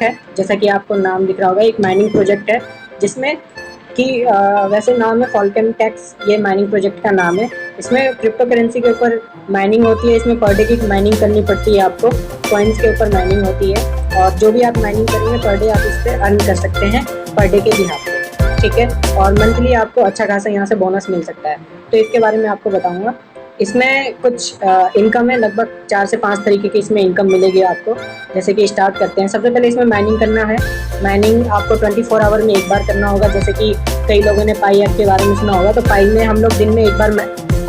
है, जैसा कि आपको नाम दिख रहा होगा, एक माइनिंग प्रोजेक्ट है जिसमें कि वैसे नाम है फॉल्कन टैक्स, ये माइनिंग प्रोजेक्ट का नाम है। इसमें क्रिप्टो करेंसी के ऊपर माइनिंग होती है। इसमें पर डे की माइनिंग करनी पड़ती है आपको, कॉइन्स के ऊपर माइनिंग होती है और जो भी आप माइनिंग करेंगे पर डे आप इस पर अर्न कर सकते हैं पर डे के बिहाफ पे, ठीक है। और मंथली आपको अच्छा खासा यहाँ से बोनस मिल सकता है, तो इसके बारे में आपको बताऊँगा। इसमें कुछ इनकम है, लगभग 4 से 5 तरीके की इसमें इनकम मिलेगी आपको। जैसे कि स्टार्ट करते हैं, सबसे पहले इसमें माइनिंग करना है। माइनिंग आपको 24 आवर में एक बार करना होगा। जैसे कि कई लोगों ने पाई ऐप के बारे में सुना होगा, तो पाई में हम लोग दिन में एक बार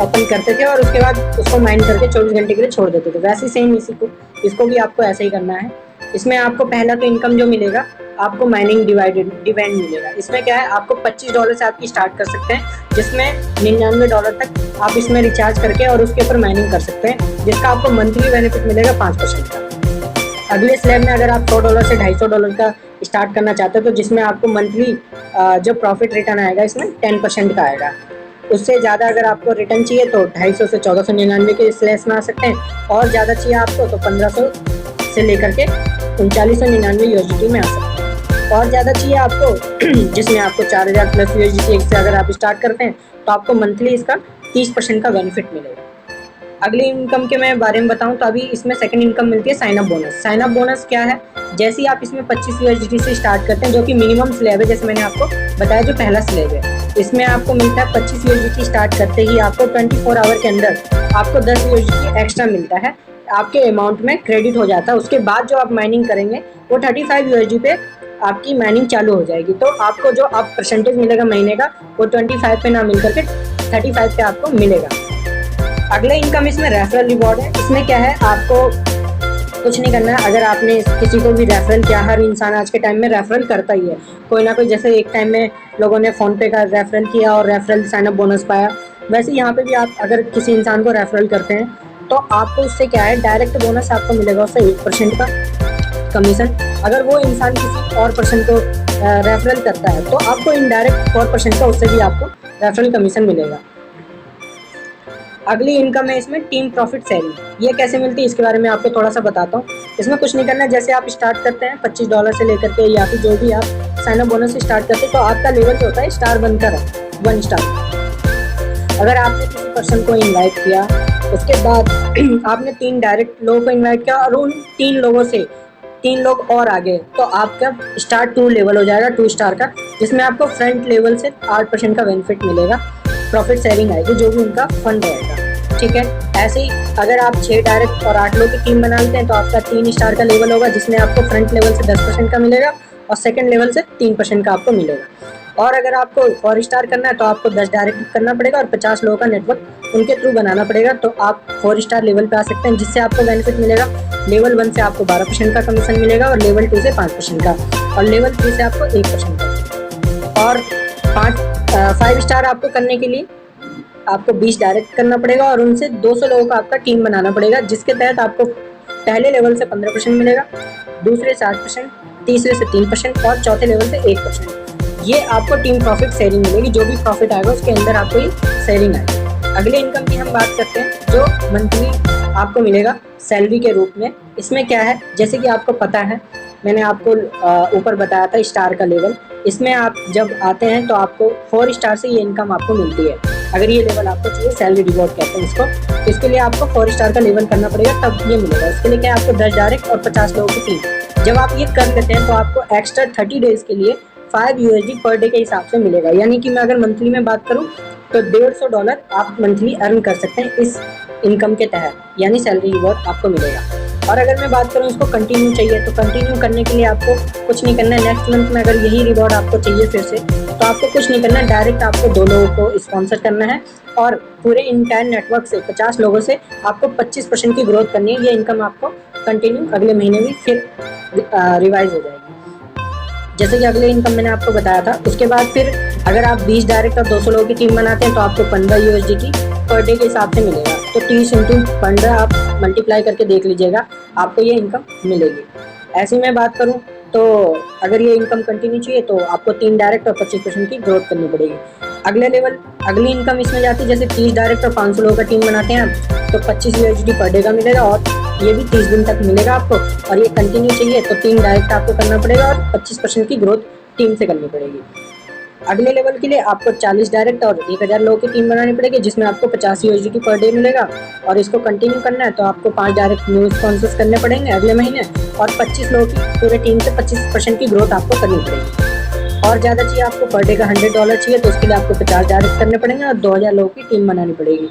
ओपन करते थे और उसके बाद उसको माइन करके 24 घंटे के लिए छोड़ देते थे। वैसे सेम इसको भी आपको ऐसे ही करना है। इसमें आपको पहला तो इनकम जो मिलेगा आपको माइनिंग डिविडेंड मिलेगा। इसमें क्या है, आपको $25 से आपकी स्टार्ट कर सकते हैं, जिसमें $99 तक आप इसमें रिचार्ज करके और उसके ऊपर माइनिंग कर सकते हैं, जिसका आपको मंथली बेनिफिट मिलेगा 5% का। अगले स्लैब में अगर आप $100 से $250 का स्टार्ट करना चाहते हो, तो जिसमें आपको मंथली जो प्रॉफिट रिटर्न आएगा इसमें 10% का आएगा। उससे ज़्यादा अगर आपको रिटर्न चाहिए तो 250 से 1499 के स्लैश में आ सकते हैं, और ज़्यादा चाहिए आपको तो 1500 से लेकर के 3999 USDT में आ सकते हैं। और ज़्यादा चाहिए आपको जिसमें आपको 4000 प्लस USDT से अगर आप स्टार्ट करते हैं तो आपको मंथली इसका 30% का बेनिफिट मिलेगा। अगली इनकम के मैं बारे में बताऊं तो अभी इसमें सेकंड इनकम मिलती है sign up bonus. Sign up bonus क्या है, जैसे ही आप इसमें 25 USDT से स्टार्ट करते हैं, जो कि मिनिमम स्लैब है, जैसे मैंने आपको बताया जो पहला स्लैब है, इसमें आपको मिलता है 25 USDT स्टार्ट करते ही आपको 24 आवर के अंदर आपको 10 USDT एक्स्ट्रा मिलता है, आपके अमाउंट में क्रेडिट हो जाता है। उसके बाद जो आप माइनिंग करेंगे वो 35 USD पे आपकी माइनिंग चालू हो जाएगी, तो आपको जो आप परसेंटेज मिलेगा महीने का वो 25 पे ना मिल करके 35 पे आपको मिलेगा। अगला इनकम इसमें रेफरल रिवॉर्ड है। इसमें क्या है, आपको कुछ नहीं करना है। अगर आपने किसी को भी रेफरल किया, हर इंसान आज के टाइम में रेफरल करता ही है कोई ना कोई। जैसे एक टाइम में लोगों ने फ़ोनपे का रेफरल किया और रेफरल साइन अप बोनस पाया, वैसे यहाँ पे भी आप अगर किसी इंसान को रेफरल करते हैं तो आपको उससे क्या है, डायरेक्ट बोनस आपको मिलेगा उससे 1% का कमीशन। अगर वो इंसान किसी और पर्सन को रेफरल करता है तो आपको इनडायरेक्ट 4% का उससे भी आपको रेफरल कमीशन मिलेगा। अगली इनकम है इसमें टीम प्रॉफिट शेयरिंग। ये कैसे मिलती है इसके बारे में आपको थोड़ा सा बताता हूँ। इसमें कुछ नहीं करना है, जैसे आप स्टार्ट करते हैं $25 से लेकर के, या फिर जो भी आप साइन अप बोनस से स्टार्ट करते हैं, तो आपका लेवल जो होता है स्टार बनकर है, 1 स्टार। अगर आपने किसी पर्सन को इन्वाइट किया, उसके बाद आपने 3 डायरेक्ट लोगों को इन्वाइट किया और उन 3 लोगों से 3 लोग और आगे, तो आपका स्टार 2 लेवल हो जाएगा, 2 स्टार का, जिसमें आपको फ्रंट लेवल से 8% का बेनिफिट मिलेगा। प्रॉफिट शेयरिंग आएगी जो भी उनका फंड रहेगा, ठीक है। ऐसे ही अगर आप 6 डायरेक्ट और 8 लोग की टीम बना लेते हैं तो आपका 3 स्टार का लेवल होगा, जिसमें आपको फ्रंट लेवल से 10% का मिलेगा और सेकंड लेवल से 3% का आपको मिलेगा। और अगर आपको 4 स्टार करना है तो आपको 10 डायरेक्ट करना पड़ेगा और 50 लोगों का नेटवर्क उनके थ्रू बनाना पड़ेगा, तो आप 4 स्टार लेवल पे आ सकते हैं, जिससे आपको बेनिफिट मिलेगा। लेवल 1 से आपको 12% का कमीशन मिलेगा और लेवल 2 से 5% का, और लेवल 3 से आपको 1% का। और 5 स्टार आपको करने के लिए आपको 20 डायरेक्ट करना पड़ेगा और उनसे 200 लोगों का आपका टीम बनाना पड़ेगा, जिसके तहत आपको पहले लेवल से 15% मिलेगा, दूसरे से 8%, तीसरे से 3% और चौथे लेवल से 1%। ये आपको टीम प्रॉफिट शेयरिंग मिलेगी, जो भी प्रॉफिट आएगा उसके अंदर आपको ये शेयरिंग आएगी। अगले इनकम की हम बात करते हैं, जो मंथली आपको मिलेगा सैलरी के रूप में। इसमें क्या है, जैसे कि आपको पता है, मैंने आपको ऊपर बताया था स्टार का लेवल। इसमें आप जब आते हैं तो आपको 4 स्टार से ये इनकम आपको मिलती है। अगर ये लेवल आपको चाहिए, सैलरी रिवॉर्ड कहते हैं इसको, तो इसके लिए आपको 4 स्टार का लेवल करना पड़ेगा, तब ये मिलेगा। इसके लिए क्या है, आपको 10 डायरेक्ट और 50 लोगों की टीम। जब आप ये कर लेते हैं तो आपको एक्स्ट्रा 30 डेज के लिए 5 USD पर डे के हिसाब से मिलेगा। यानी कि मैं अगर मंथली में बात करूं तो $150 आप मंथली अर्न कर सकते हैं इस इनकम के तहत, यानी सैलरी रिवॉर्ड आपको मिलेगा। और अगर मैं बात करूं इसको कंटिन्यू चाहिए, तो कंटिन्यू करने के लिए आपको कुछ नहीं करना है। नेक्स्ट मंथ में अगर यही रिवॉर्ड आपको चाहिए फिर से, तो आपको कुछ नहीं करना है, डायरेक्ट आपको 2 लोगों को स्पॉन्सर करना है और पूरे इंटायर नेटवर्क से 50 लोगों से आपको 25% की ग्रोथ करनी है। ये इनकम आपको कंटिन्यू अगले महीने में फिर रिवाइज हो जाएगी। जैसे कि अगले इनकम मैंने आपको बताया था। उसके बाद फिर अगर आप 20 डायरेक्ट और 200 लोगों की टीम बनाते हैं तो आपको 15 USDT पर डे के हिसाब से मिलेगा। तो 30 × 15 आप मल्टीप्लाई करके देख लीजिएगा, आपको ये इनकम मिलेगी। ऐसी मैं बात करूं तो अगर ये इनकम कंटिन्यू चाहिए तो आपको 3 डायरेक्ट और 25% की ग्रोथ करनी पड़ेगी। अगली इनकम इसमें जाती है, जैसे 30 डायरेक्ट और 500 लोगों का टीम बनाते हैं आप, तो 25 USD पर डे का मिलेगा और ये भी 30 दिन तक मिलेगा आपको। और ये कंटिन्यू चाहिए तो टीम डायरेक्ट आपको करना पड़ेगा और 25% की ग्रोथ टीम से करनी पड़ेगी। अगले लेवल के लिए आपको 40 डायरेक्ट और 1000 लोगों की टीम बनानी पड़ेगी, जिसमें आपको 50 USDT पर डे मिलेगा। और इसको कंटिन्यू करना है तो आपको 5 डायरेक्ट न्यू स्पॉन्सर्स करने पड़ेंगे अगले महीने, और 25 लोगों की पूरे टीम से 25% की ग्रोथ आपको करनी पड़ेगी। और ज़्यादा चाहिए आपको, पर डे का $100 चाहिए तो उसके लिए आपको 50 डायरेक्ट करने पड़ेंगे और 2000 लोगों की टीम बनानी पड़ेगी।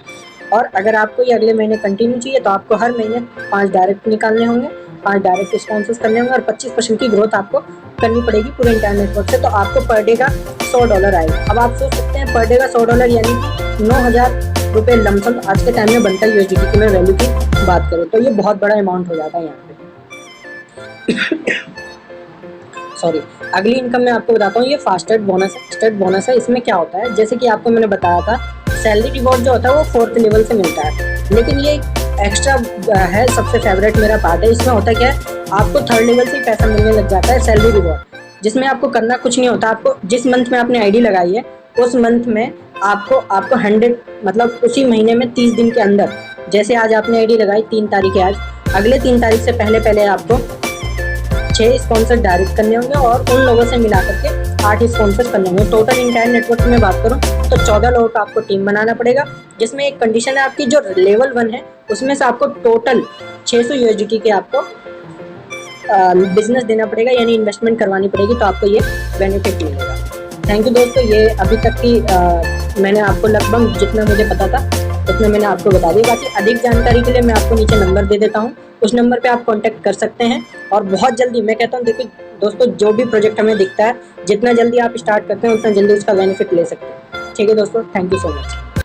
और अगर आपको ये अगले महीने कंटिन्यू चाहिए तो आपको हर महीने 5 डायरेक्ट निकालने होंगे, 5 डायरेक्ट स्पॉन्सर्स करने होंगे और 25% की ग्रोथ आपको करनी पड़ेगी पूरे इंटरनेट नेटवर्क से। तो आपको पर डे का $100 आएगा। अब आप सोच सकते हैं पर डे का $100 यानी कि 9000 रुपये लमसम आज के टाइम में बनता है USDT की मैं वैल्यू की बात करूँ तो ये बहुत बड़ा अमाउंट हो जाता है यहाँ पे। सॉरी, अगली इनकम मैं आपको बताता हूँ, ये फास्टेस्ट बोनस है। इसमें क्या होता है, जैसे कि आपको मैंने बताया था सैलरी रिवॉर्ड जो होता है वो 4th लेवल से मिलता है, लेकिन ये एक्स्ट्रा है, सबसे फेवरेट मेरा पार्ट है। इसमें होता क्या है, आपको 3rd लेवल से ही पैसा मिलने लग जाता है सैलरी रिवॉर्ड, जिसमें आपको करना कुछ नहीं होता। आपको जिस मंथ में आपने आईडी लगाई है उस मंथ में आपको 100 मतलब उसी महीने में 30 दिन के अंदर, जैसे आज आपने आईडी लगाई 3 तारीख है आज, अगले 3 तारीख से पहले आपको 6 स्पॉन्सर डायरेक्ट करने होंगे और उन लोगों से मिला करके 8 स्पॉन्सर करने होंगे। टोटल इंटायर नेटवर्क में बात करूं तो 14 लोगों का आपको टीम बनाना पड़ेगा, जिसमें एक कंडीशन है आपकी, जो लेवल 1 है उसमें से आपको टोटल 600 USDT के आपको बिजनेस देना पड़ेगा, यानी इन्वेस्टमेंट करवानी पड़ेगी, तो आपको ये बेनिफिट मिलेगा। थैंक यू दोस्तों, ये अभी तक की मैंने आपको लगभग जितना मुझे पता था उतना मैंने आपको बता दिया। बाकी अधिक जानकारी के लिए मैं आपको नीचे नंबर दे देता हूँ, उस नंबर पे आप कांटेक्ट कर सकते हैं। और बहुत जल्दी मैं कहता हूँ, देखिए दोस्तों, जो भी प्रोजेक्ट हमें दिखता है जितना जल्दी आप स्टार्ट करते हैं उतना जल्दी उसका बेनिफिट ले सकते हैं। ठीक है दोस्तों, थैंक यू सो मच।